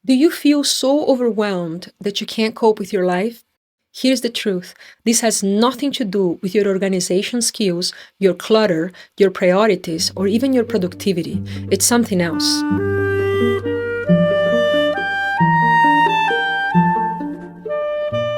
Do you feel so overwhelmed that you can't cope with your life? Here's the truth. This has nothing to do with your organization skills, your clutter, your priorities, or even your productivity. It's something else.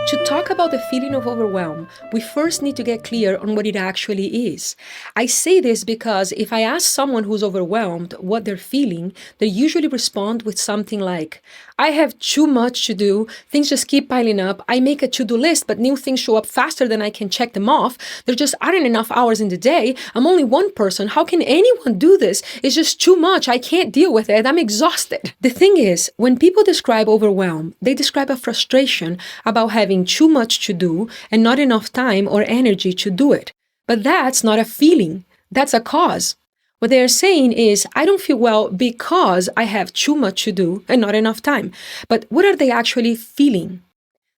To talk about the feeling of overwhelm, we first need to get clear on what it actually is. I say this because if I ask someone who's overwhelmed what they're feeling, they usually respond with something like, I have too much to do, things just keep piling up, I make a to-do list, but new things show up faster than I can check them off, there just aren't enough hours in the day, I'm only one person, how can anyone do this? It's just too much, I can't deal with it, I'm exhausted. The thing is, when people describe overwhelm, they describe a frustration about having too much to do and not enough time or energy to do it. But that's not a feeling, that's a cause. What they are saying is, I don't feel well because I have too much to do and not enough time. But what are they actually feeling?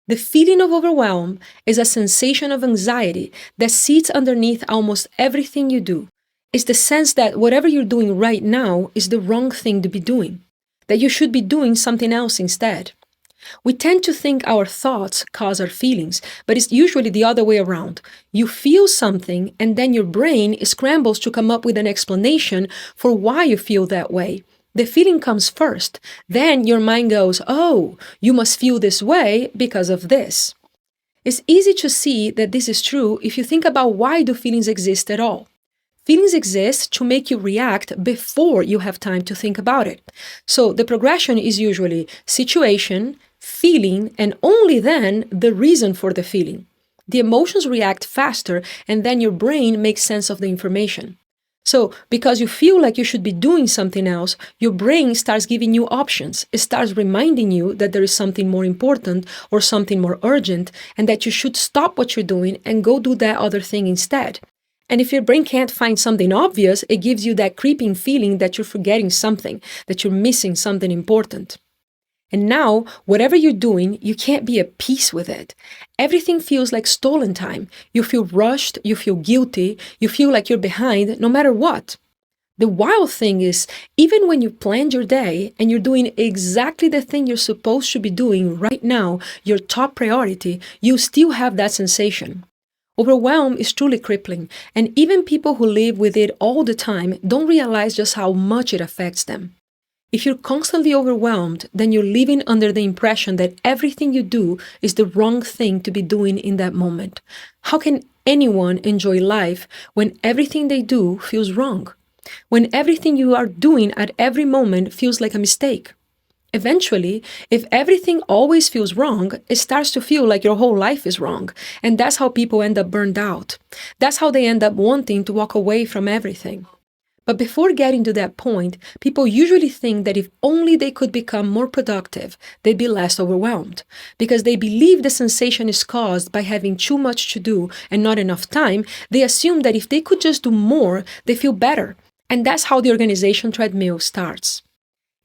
The feeling of overwhelm is a sensation of anxiety that sits underneath almost everything you do. It's the sense that whatever you're doing right now is the wrong thing to be doing, that you should be doing something else instead. We tend to think our thoughts cause our feelings, but it's usually the other way around. You feel something, and then your brain scrambles to come up with an explanation for why you feel that way. The feeling comes first. Then your mind goes, oh, you must feel this way because of this. It's easy to see that this is true if you think about why do feelings exist at all. Feelings exist to make you react before you have time to think about it. So the progression is usually situation, feeling, and only then the reason for the feeling. The emotions react faster, and then your brain makes sense of the information. So, because you feel like you should be doing something else, your brain starts giving you options. It starts reminding you that there is something more important or something more urgent, and that you should stop what you're doing and go do that other thing instead. And if your brain can't find something obvious, it gives you that creeping feeling that you're forgetting something, that you're missing something important. And now, whatever you're doing, you can't be at peace with it. Everything feels like stolen time. You feel rushed, you feel guilty, you feel like you're behind, no matter what. The wild thing is, even when you planned your day and you're doing exactly the thing you're supposed to be doing right now, your top priority, you still have that sensation. Overwhelm is truly crippling, and even people who live with it all the time don't realize just how much it affects them. If you're constantly overwhelmed, then you're living under the impression that everything you do is the wrong thing to be doing in that moment. How can anyone enjoy life when everything they do feels wrong? When everything you are doing at every moment feels like a mistake? Eventually, if everything always feels wrong, it starts to feel like your whole life is wrong. And that's how people end up burned out. That's how they end up wanting to walk away from everything. But before getting to that point, people usually think that if only they could become more productive, they'd be less overwhelmed. Because they believe the sensation is caused by having too much to do and not enough time, they assume that if they could just do more, they feel better. And that's how the organization treadmill starts.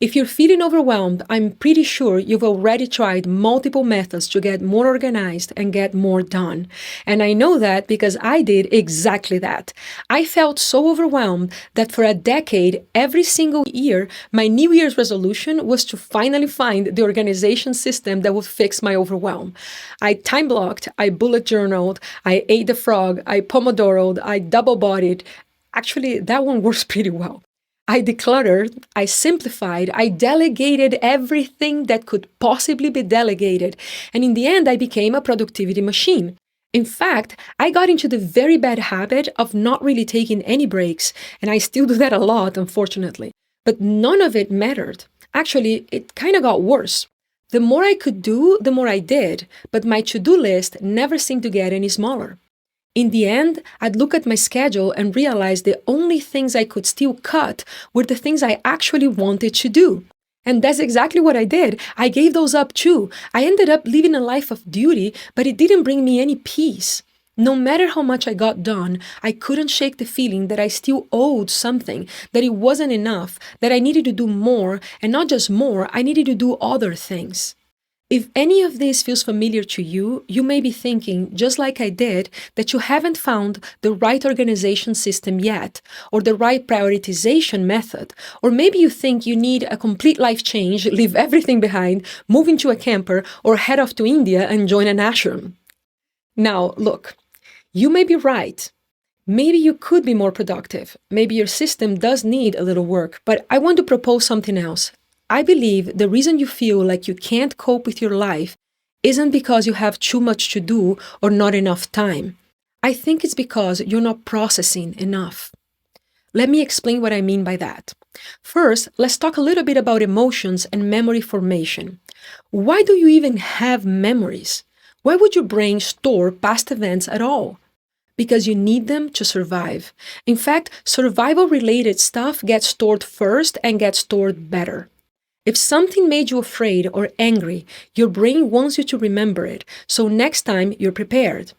If you're feeling overwhelmed, I'm pretty sure you've already tried multiple methods to get more organized and get more done. And I know that because I did exactly that. I felt so overwhelmed that for a decade, every single year, my New Year's resolution was to finally find the organization system that would fix my overwhelm. I time blocked, I bullet journaled, I ate the frog, I pomodoroed, I double bodied. Actually, that one works pretty well. I decluttered, I simplified, I delegated everything that could possibly be delegated, and in the end I became a productivity machine. In fact, I got into the very bad habit of not really taking any breaks, and I still do that a lot, unfortunately. But none of it mattered. Actually, it kind of got worse. The more I could do, the more I did, but my to-do list never seemed to get any smaller. In the end, I'd look at my schedule and realize the only things I could still cut were the things I actually wanted to do. And that's exactly what I did. I gave those up too. I ended up living a life of duty, but it didn't bring me any peace. No matter how much I got done, I couldn't shake the feeling that I still owed something, that it wasn't enough, that I needed to do more, and not just more, I needed to do other things. If any of this feels familiar to you, you may be thinking, just like I did, that you haven't found the right organization system yet, or the right prioritization method, or maybe you think you need a complete life change, leave everything behind, move into a camper, or head off to India and join an ashram. Now, look, you may be right. Maybe you could be more productive. Maybe your system does need a little work, but I want to propose something else. I believe the reason you feel like you can't cope with your life isn't because you have too much to do or not enough time. I think it's because you're not processing enough. Let me explain what I mean by that. First, let's talk a little bit about emotions and memory formation. Why do you even have memories? Why would your brain store past events at all? Because you need them to survive. In fact, survival-related stuff gets stored first and gets stored better. If something made you afraid or angry, your brain wants you to remember it, so next time you're prepared.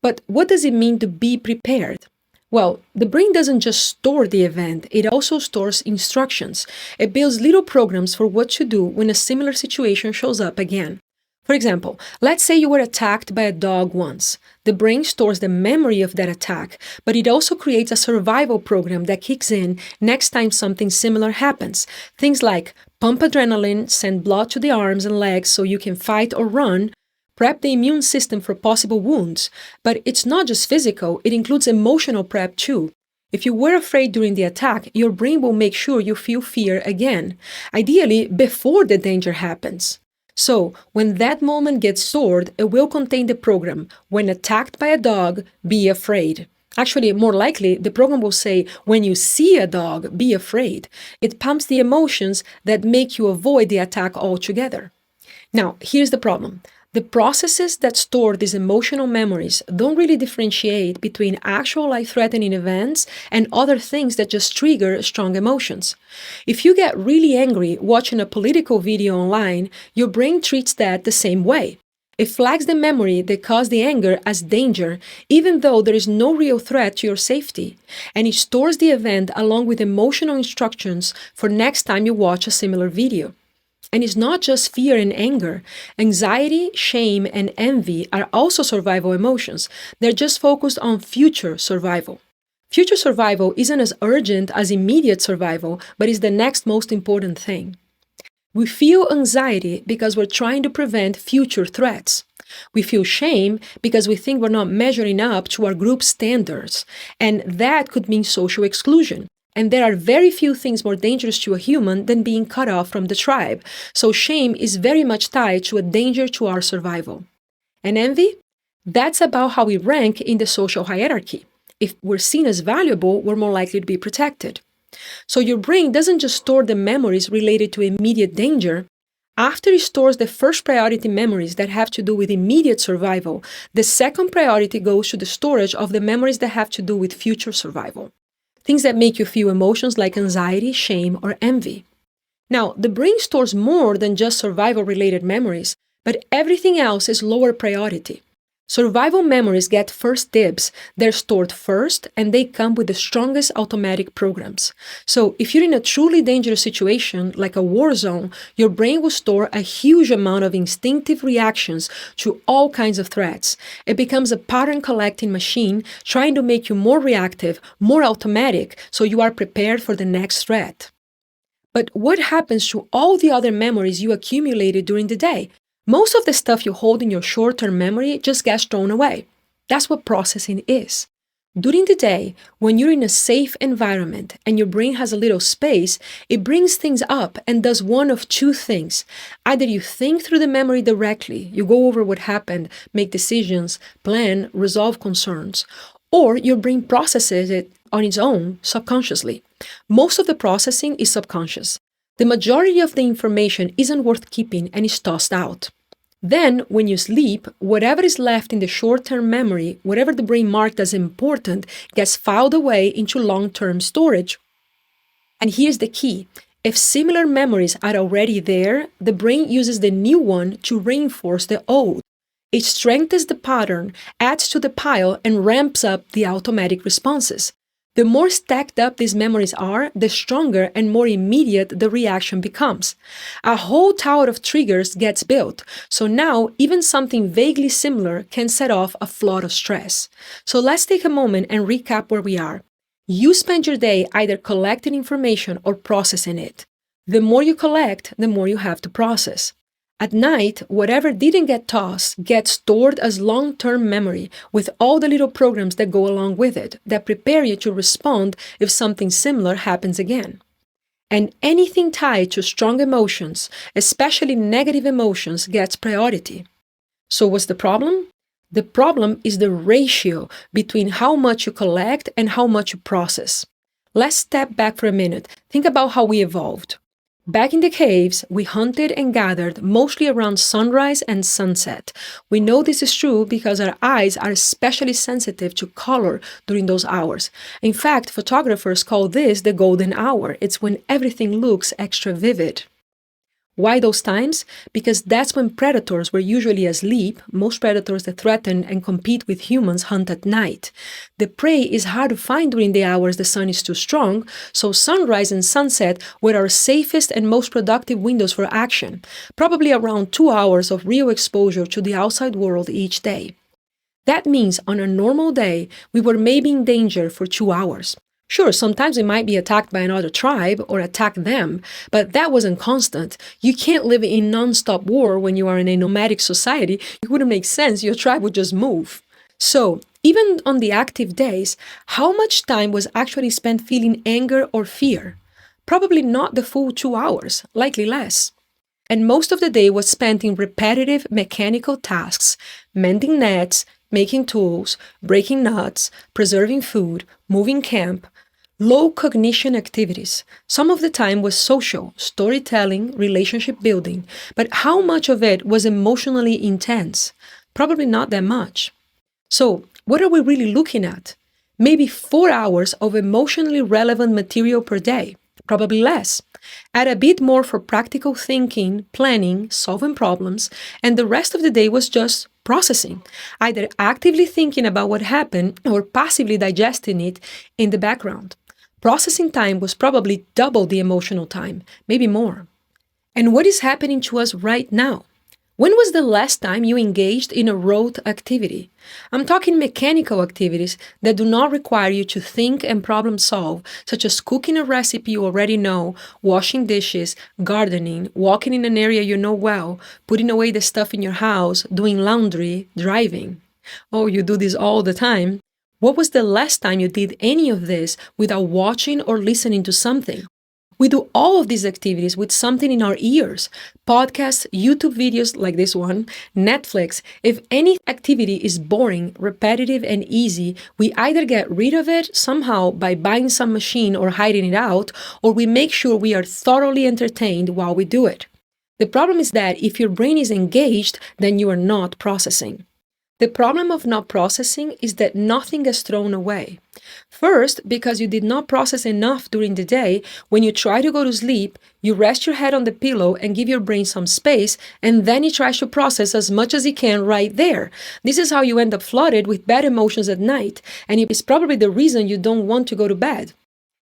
But what does it mean to be prepared? Well, the brain doesn't just store the event, it also stores instructions. It builds little programs for what to do when a similar situation shows up again. For example, let's say you were attacked by a dog once. The brain stores the memory of that attack, but it also creates a survival program that kicks in next time something similar happens. Things like pump adrenaline, send blood to the arms and legs so you can fight or run, prep the immune system for possible wounds. But it's not just physical, it includes emotional prep too. If you were afraid during the attack, your brain will make sure you feel fear again, ideally before the danger happens. So, when that moment gets stored, it will contain the program, when attacked by a dog, be afraid. Actually, more likely, the program will say, when you see a dog, be afraid. It pumps the emotions that make you avoid the attack altogether. Now, here's the problem. The processes that store these emotional memories don't really differentiate between actual life-threatening events and other things that just trigger strong emotions. If you get really angry watching a political video online, your brain treats that the same way. It flags the memory that caused the anger as danger, even though there is no real threat to your safety, and it stores the event along with emotional instructions for next time you watch a similar video. And it's not just fear and anger. Anxiety, shame, and envy are also survival emotions. They're just focused on future survival. Future survival isn't as urgent as immediate survival, but is the next most important thing. We feel anxiety because we're trying to prevent future threats. We feel shame because we think we're not measuring up to our group standards, and that could mean social exclusion. And there are very few things more dangerous to a human than being cut off from the tribe. So shame is very much tied to a danger to our survival. And envy? That's about how we rank in the social hierarchy. If we're seen as valuable, we're more likely to be protected. So your brain doesn't just store the memories related to immediate danger. After it stores the first priority memories that have to do with immediate survival, the second priority goes to the storage of the memories that have to do with future survival. Things that make you feel emotions like anxiety, shame, or envy. Now, the brain stores more than just survival-related memories, but everything else is lower priority. Survival memories get first dibs. They're stored first, and they come with the strongest automatic programs. So if you're in a truly dangerous situation, like a war zone, your brain will store a huge amount of instinctive reactions to all kinds of threats. It becomes a pattern-collecting machine trying to make you more reactive, more automatic, so you are prepared for the next threat. But what happens to all the other memories you accumulated during the day? Most of the stuff you hold in your short-term memory just gets thrown away. That's what processing is. During the day, when you're in a safe environment and your brain has a little space, it brings things up and does one of two things. Either you think through the memory directly, you go over what happened, make decisions, plan, resolve concerns, or your brain processes it on its own subconsciously. Most of the processing is subconscious. The majority of the information isn't worth keeping and is tossed out. Then, when you sleep, whatever is left in the short-term memory, whatever the brain marked as important, gets filed away into long-term storage. And here's the key. If similar memories are already there, the brain uses the new one to reinforce the old. It strengthens the pattern, adds to the pile, and ramps up the automatic responses. The more stacked up these memories are, the stronger and more immediate the reaction becomes. A whole tower of triggers gets built, so now even something vaguely similar can set off a flood of stress. So let's take a moment and recap where we are. You spend your day either collecting information or processing it. The more you collect, the more you have to process. At night, whatever didn't get tossed gets stored as long-term memory with all the little programs that go along with it that prepare you to respond if something similar happens again. And anything tied to strong emotions, especially negative emotions, gets priority. So what's the problem? The problem is the ratio between how much you collect and how much you process. Let's step back for a minute. Think about how we evolved. Back in the caves, we hunted and gathered mostly around sunrise and sunset. We know this is true because our eyes are especially sensitive to color during those hours. In fact, photographers call this the golden hour. It's when everything looks extra vivid. Why those times? Because that's when predators were usually asleep. Most predators that threaten and compete with humans hunt at night. The prey is hard to find during the hours the sun is too strong, so sunrise and sunset were our safest and most productive windows for action, probably around 2 hours of real exposure to the outside world each day. That means on a normal day, we were maybe in danger for 2 hours. Sure, sometimes we might be attacked by another tribe or attack them, but that wasn't constant. You can't live in non-stop war when you are in a nomadic society. It wouldn't make sense. Your tribe would just move. So, even on the active days, how much time was actually spent feeling anger or fear? Probably not the full 2 hours, likely less. And most of the day was spent in repetitive mechanical tasks, mending nets, making tools, breaking nuts, preserving food, moving camp, low cognition activities. Some of the time was social, storytelling, relationship building, but how much of it was emotionally intense? Probably not that much. So, what are we really looking at? Maybe 4 hours of emotionally relevant material per day. Probably less. Add a bit more for practical thinking, planning, solving problems, and the rest of the day was just processing, either actively thinking about what happened or passively digesting it in the background. Processing time was probably double the emotional time, maybe more. And what is happening to us right now? When was the last time you engaged in a rote activity? I'm talking mechanical activities that do not require you to think and problem solve, such as cooking a recipe you already know, washing dishes, gardening, walking in an area you know well, putting away the stuff in your house, doing laundry, driving. Oh, you do this all the time? What was the last time you did any of this without watching or listening to something? We do all of these activities with something in our ears. Podcasts, YouTube videos like this one, Netflix. If any activity is boring, repetitive, and easy, we either get rid of it somehow by buying some machine or hiding it out, or we make sure we are thoroughly entertained while we do it. The problem is that if your brain is engaged, then you are not processing. The problem of not processing is that nothing gets thrown away. First, because you did not process enough during the day, when you try to go to sleep, you rest your head on the pillow and give your brain some space, and then it tries to process as much as it can right there. This is how you end up flooded with bad emotions at night, and it is probably the reason you don't want to go to bed.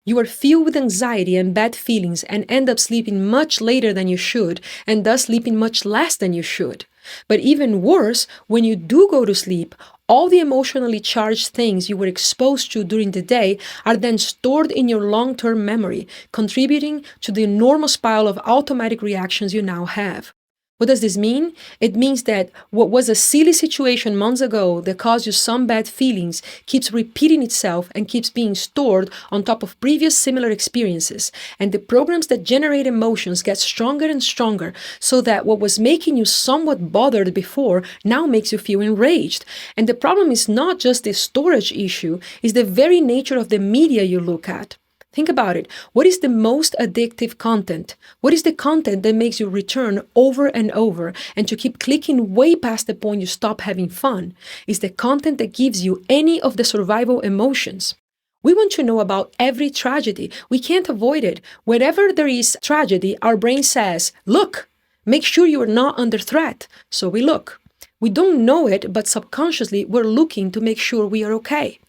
You are filled with anxiety and bad feelings and end up sleeping much later than you should, and thus sleeping much less than you should. But even worse, when you do go to sleep, all the emotionally charged things you were exposed to during the day are then stored in your long-term memory, contributing to the enormous pile of automatic reactions you now have. What does this mean? It means that what was a silly situation months ago that caused you some bad feelings keeps repeating itself and keeps being stored on top of previous similar experiences. And the programs that generate emotions get stronger and stronger, so that what was making you somewhat bothered before now makes you feel enraged. And the problem is not just the storage issue, it's the very nature of the media you look at. Think about it. What is the most addictive content? What is the content that makes you return over and over and to keep clicking way past the point you stop having fun? It's the content that gives you any of the survival emotions. We want to know about every tragedy. We can't avoid it. Whenever there is tragedy, our brain says, look, make sure you are not under threat. So we look. We don't know it, but subconsciously we're looking to make sure we are okay.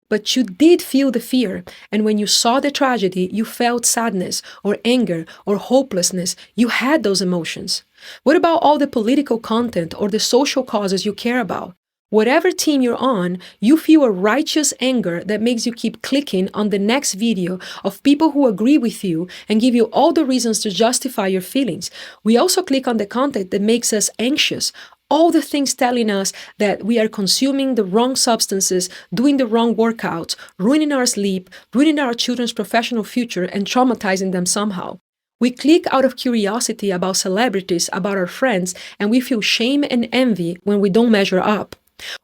But you did feel the fear, and when you saw the tragedy, you felt sadness or anger or hopelessness. You had those emotions. What about all the political content or the social causes you care about? Whatever team you're on, you feel a righteous anger that makes you keep clicking on the next video of people who agree with you and give you all the reasons to justify your feelings. We also click on the content that makes us anxious. All the things telling us that we are consuming the wrong substances, doing the wrong workouts, ruining our sleep, ruining our children's professional future, and traumatizing them somehow. We click out of curiosity about celebrities, about our friends, and we feel shame and envy when we don't measure up.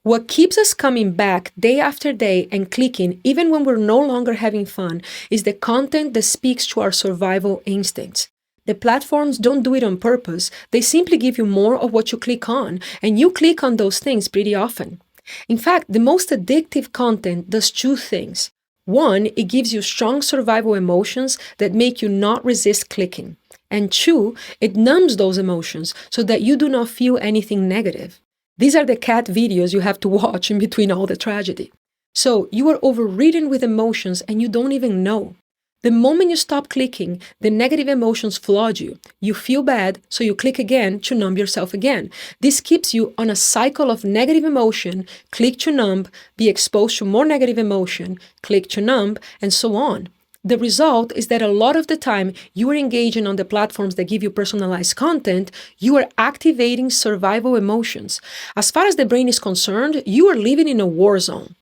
What keeps us coming back day after day and clicking, even when we're no longer having fun, is the content that speaks to our survival instincts. The platforms don't do it on purpose. They simply give you more of what you click on, and you click on those things pretty often. In fact, the most addictive content does two things. One, it gives you strong survival emotions that make you not resist clicking. And two, it numbs those emotions so that you do not feel anything negative. These are the cat videos you have to watch in between all the tragedy. So you are overridden with emotions and you don't even know. The moment you stop clicking, the negative emotions flood you. You feel bad, so you click again to numb yourself again. This keeps you on a cycle of negative emotion, click to numb, be exposed to more negative emotion, click to numb, and so on. The result is that a lot of the time you are engaging on the platforms that give you personalized content, you are activating survival emotions. As far as the brain is concerned, you are living in a war zone.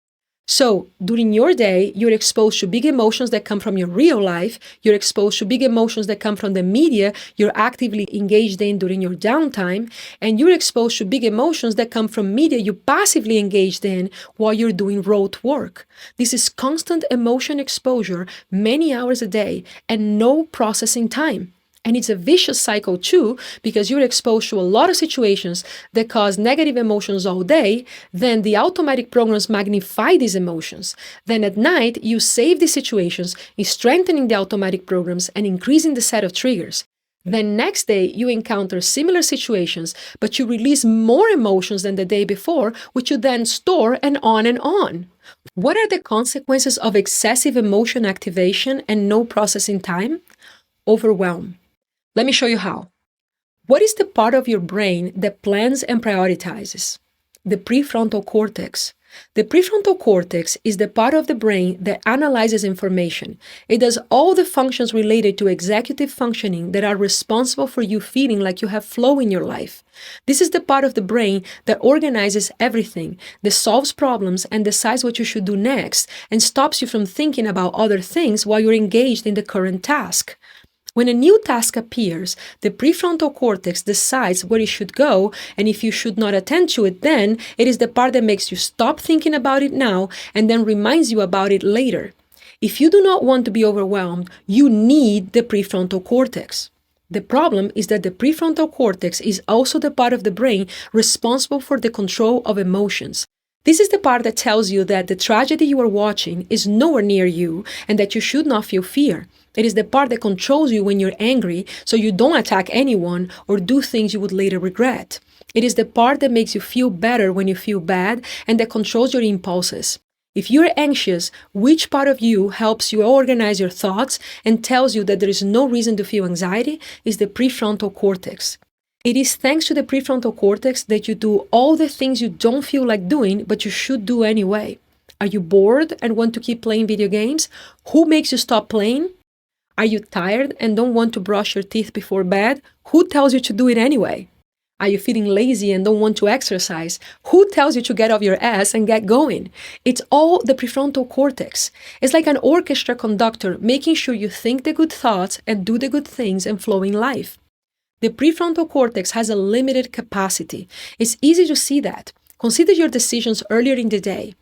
So during your day, you're exposed to big emotions that come from your real life. You're exposed to big emotions that come from the media you're actively engaged in during your downtime. And you're exposed to big emotions that come from media you passively engaged in while you're doing rote work. This is constant emotion exposure many hours a day and no processing time. And it's a vicious cycle too, because you're exposed to a lot of situations that cause negative emotions all day. Then the automatic programs magnify these emotions. Then at night, you save these situations in strengthening the automatic programs and increasing the set of triggers. Then next day, you encounter similar situations, but you release more emotions than the day before, which you then store and on and on. What are the consequences of excessive emotion activation and no processing time? Overwhelm. Let me show you how. What is the part of your brain that plans and prioritizes? The prefrontal cortex. The prefrontal cortex is the part of the brain that analyzes information. It does all the functions related to executive functioning that are responsible for you feeling like you have flow in your life. This is the part of the brain that organizes everything, that solves problems and decides what you should do next, and stops you from thinking about other things while you're engaged in the current task. When a new task appears, the prefrontal cortex decides where it should go, and if you should not attend to it then, it is the part that makes you stop thinking about it now and then reminds you about it later. If you do not want to be overwhelmed, you need the prefrontal cortex. The problem is that the prefrontal cortex is also the part of the brain responsible for the control of emotions. This is the part that tells you that the tragedy you are watching is nowhere near you and that you should not feel fear. It is the part that controls you when you're angry so you don't attack anyone or do things you would later regret. It is the part that makes you feel better when you feel bad and that controls your impulses. If you're anxious, which part of you helps you organize your thoughts and tells you that there is no reason to feel anxiety is the prefrontal cortex. It is thanks to the prefrontal cortex that you do all the things you don't feel like doing, but you should do anyway. Are you bored and want to keep playing video games? Who makes you stop playing? Are you tired and don't want to brush your teeth before bed? Who tells you to do it anyway? Are you feeling lazy and don't want to exercise? Who tells you to get off your ass and get going? It's all the prefrontal cortex. It's like an orchestra conductor making sure you think the good thoughts and do the good things and flow in life. The prefrontal cortex has a limited capacity. It's easy to see that. Consider your decisions earlier in the day.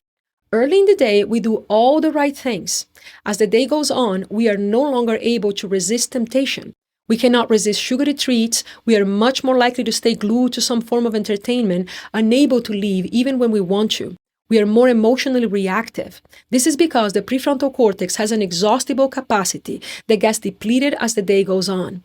Early in the day, we do all the right things. As the day goes on, we are no longer able to resist temptation. We cannot resist sugary treats. We are much more likely to stay glued to some form of entertainment, unable to leave even when we want to. We are more emotionally reactive. This is because the prefrontal cortex has an inexhaustible capacity that gets depleted as the day goes on.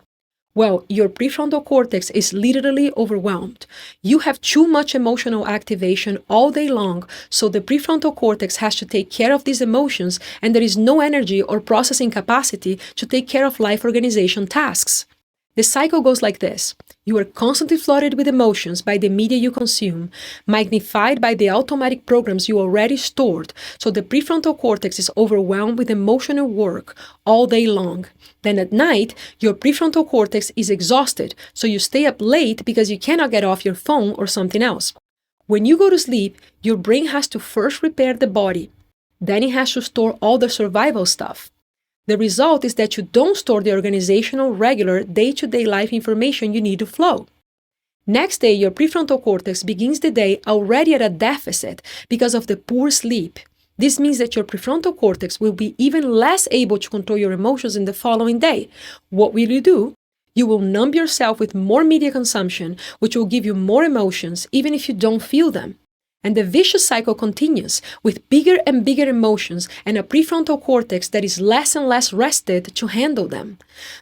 Well, your prefrontal cortex is literally overwhelmed. You have too much emotional activation all day long, so the prefrontal cortex has to take care of these emotions, and there is no energy or processing capacity to take care of life organization tasks. The cycle goes like this. You are constantly flooded with emotions by the media you consume, magnified by the automatic programs you already stored, so the prefrontal cortex is overwhelmed with emotional work all day long. Then at night, your prefrontal cortex is exhausted, so you stay up late because you cannot get off your phone or something else. When you go to sleep, your brain has to first repair the body. Then it has to store all the survival stuff. The result is that you don't store the organizational, regular, day-to-day life information you need to flow. Next day, your prefrontal cortex begins the day already at a deficit because of the poor sleep. This means that your prefrontal cortex will be even less able to control your emotions in the following day. What will you do? You will numb yourself with more media consumption, which will give you more emotions, even if you don't feel them. And the vicious cycle continues with bigger and bigger emotions and a prefrontal cortex that is less and less rested to handle them.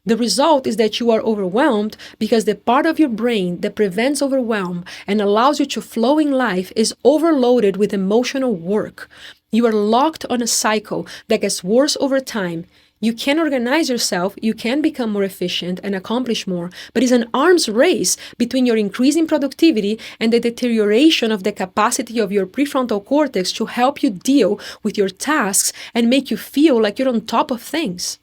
The result is that you are overwhelmed because the part of your brain that prevents overwhelm and allows you to flow in life is overloaded with emotional work. You are locked on a cycle that gets worse over time. You can organize yourself, you can become more efficient and accomplish more, but it's an arms race between your increasing productivity and the deterioration of the capacity of your prefrontal cortex to help you deal with your tasks and make you feel like you're on top of things.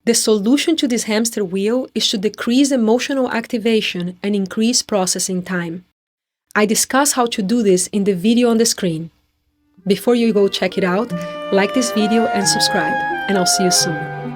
The solution to this hamster wheel is to decrease emotional activation and increase processing time. I discuss how to do this in the video on the screen. Before you go check it out, like this video and subscribe, and I'll see you soon.